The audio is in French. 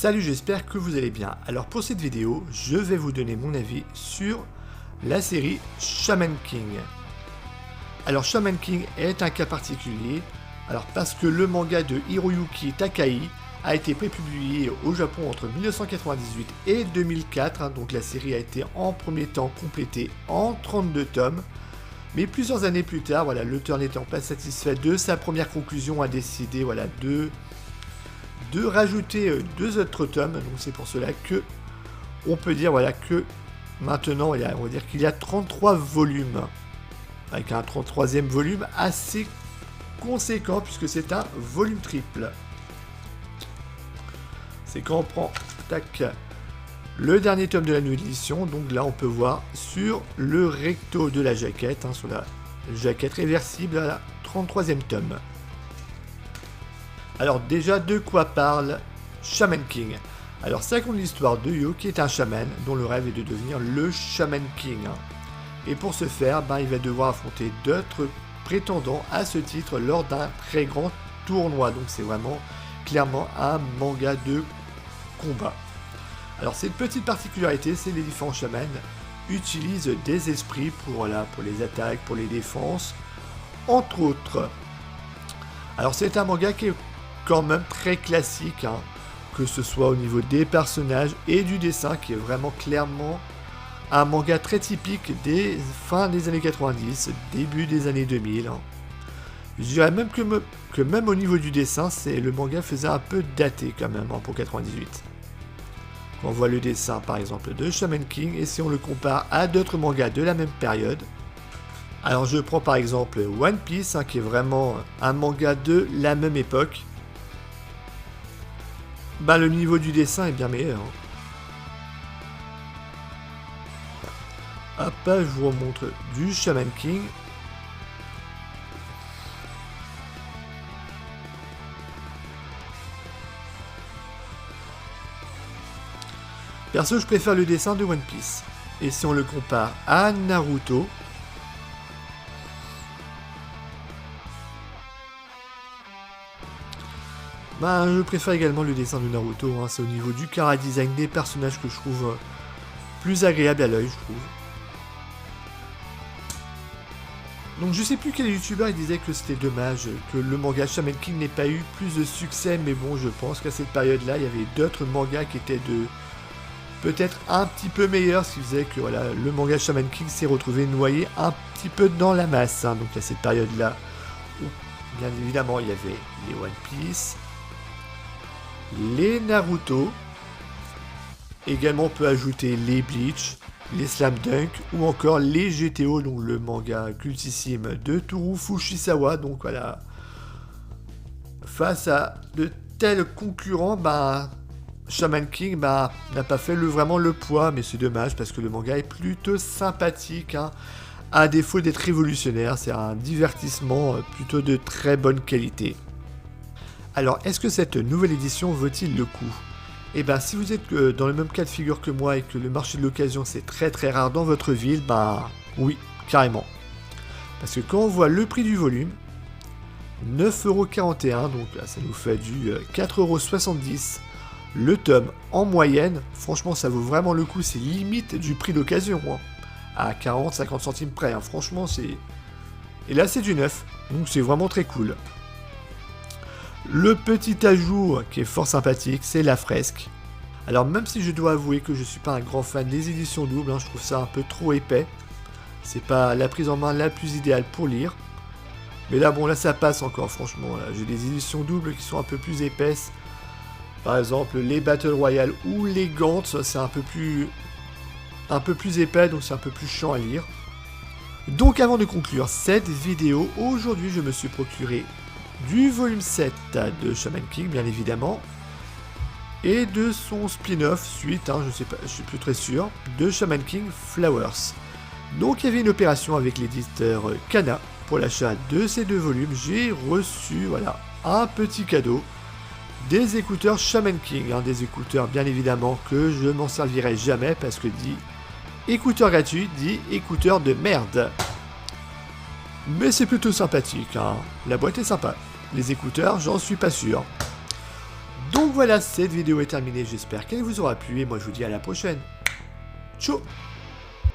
Salut, j'espère que vous allez bien. Alors pour cette vidéo, je vais vous donner mon avis sur la série Shaman King. Alors Shaman King est un cas particulier, alors parce que le manga de Hiroyuki Takai a été prépublié au Japon entre 1998 et 2004, donc la série a été en premier temps complétée en 32 tomes. Mais plusieurs années plus tard, l'auteur n'étant pas satisfait de sa première conclusion, a décidé de rajouter 2 autres tomes. Donc c'est pour cela que on peut dire que maintenant, on va dire qu'il y a 33 volumes, avec un 33e volume assez conséquent puisque c'est un volume triple. C'est quand on prend le dernier tome de la nouvelle édition, donc là on peut voir sur le recto de la jaquette, sur la jaquette réversible à la 33e tome. Alors déjà, de quoi parle Shaman King? Alors ça raconte l'histoire de Yo qui est un chaman dont le rêve est de devenir le Shaman King. Et pour ce faire, il va devoir affronter d'autres prétendants à ce titre lors d'un très grand tournoi. Donc c'est vraiment clairement un manga de combat. Alors c'est une petite particularité, c'est les différents chamans utilisent des esprits pour les attaques, pour les défenses, entre autres. Alors c'est un manga qui est quand même très classique, que ce soit au niveau des personnages et du dessin, qui est vraiment clairement un manga très typique des fins des années 90, début des années 2000. Je dirais même que même au niveau du dessin, le manga faisait un peu daté quand même pour 98. On voit le dessin par exemple de Shaman King et si on le compare à d'autres mangas de la même période. Alors je prends par exemple One Piece, qui est vraiment un manga de la même époque. Le niveau du dessin est bien meilleur. Hop, je vous remontre du Shaman King. Perso, je préfère le dessin de One Piece. Et si on le compare à Naruto, je préfère également le dessin de Naruto. C'est au niveau du chara-design des personnages que je trouve plus agréable à l'œil, je trouve. Donc je sais plus quel youtubeur il disait que c'était dommage que le manga Shaman King n'ait pas eu plus de succès, mais bon, je pense qu'à cette période-là, il y avait d'autres mangas qui étaient peut-être un petit peu meilleurs, ce qui faisait que le manga Shaman King s'est retrouvé noyé un petit peu dans la masse. Donc à cette période-là, où bien évidemment il y avait les One Piece, les Naruto, également on peut ajouter les Bleach, les Slam Dunk ou encore les GTO, donc le manga cultissime de Toru Fujisawa. Donc face à de tels concurrents, Shaman King n'a pas fait vraiment le poids, mais c'est dommage parce que le manga est plutôt sympathique, à défaut d'être révolutionnaire, c'est un divertissement plutôt de très bonne qualité. Alors, est-ce que cette nouvelle édition vaut-il le coup? Si vous êtes dans le même cas de figure que moi et que le marché de l'occasion c'est très très rare dans votre ville, oui, carrément. Parce que quand on voit le prix du volume, 9,41€, donc là ça nous fait du 4,70€. Le tome en moyenne, franchement ça vaut vraiment le coup, c'est limite du prix d'occasion, à 40-50 centimes près, franchement c'est... Et là c'est du neuf, donc c'est vraiment très cool. Le petit ajout qui est fort sympathique, c'est la fresque. Alors même si je dois avouer que je suis pas un grand fan des éditions doubles, je trouve ça un peu trop épais. C'est pas la prise en main la plus idéale pour lire. Mais là ça passe encore, franchement, j'ai des éditions doubles qui sont un peu plus épaisses. Par exemple, les Battle Royale ou les Gantz, c'est un peu plus épais, donc c'est un peu plus chiant à lire. Donc avant de conclure cette vidéo, aujourd'hui je me suis procuré du volume 7 de Shaman King, bien évidemment, et de son spin-off suite, je sais pas, je suis plus très sûr, de Shaman King Flowers. Donc il y avait une opération avec l'éditeur Kana pour l'achat de ces 2 volumes. J'ai reçu un petit cadeau. Des écouteurs Shaman King, des écouteurs bien évidemment que je m'en servirai jamais parce que dit écouteur gratuit dit écouteur de merde. Mais c'est plutôt sympathique, la boîte est sympa. Les écouteurs, j'en suis pas sûr. Donc voilà, cette vidéo est terminée, j'espère qu'elle vous aura plu et moi je vous dis à la prochaine. Ciao.